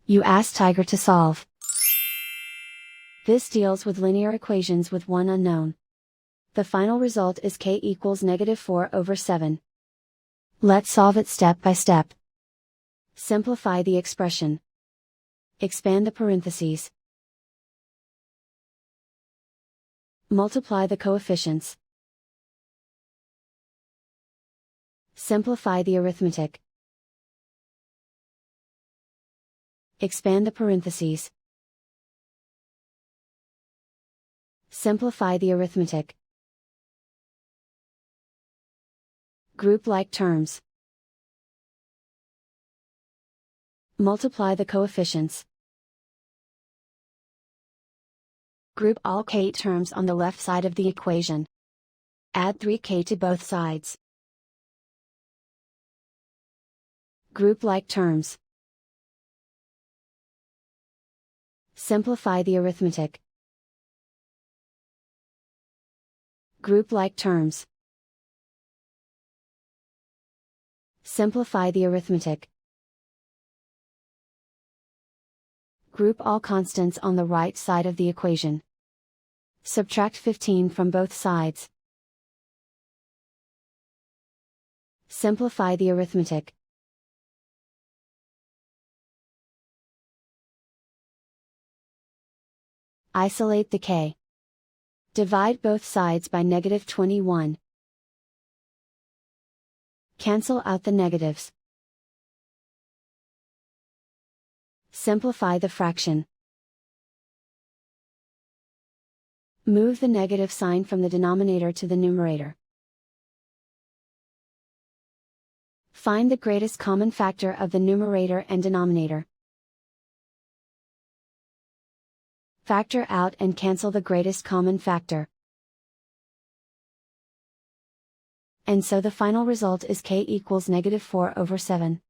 You ask Tiger to solve. This deals with linear equations with one unknown. The final result is k equals -4/7. Let's solve it step by step. Simplify the expression. Expand the parentheses. Multiply the coefficients. Simplify the arithmetic. Expand the parentheses. Simplify the arithmetic. Group like terms. Multiply the coefficients. Group all k terms on the left side of the equation. Add 3k to both sides. Group like terms. Simplify the arithmetic. Group like terms. Simplify the arithmetic. Group all constants on the right side of the equation. Subtract 15 from both sides. Simplify the arithmetic. Isolate the k. Divide both sides by -21. Cancel out the negatives. Simplify the fraction. Move the negative sign from the denominator to the numerator. Find the greatest common factor of the numerator and denominator. Factor out and cancel the greatest common factor. And so the final result is k equals -4/7.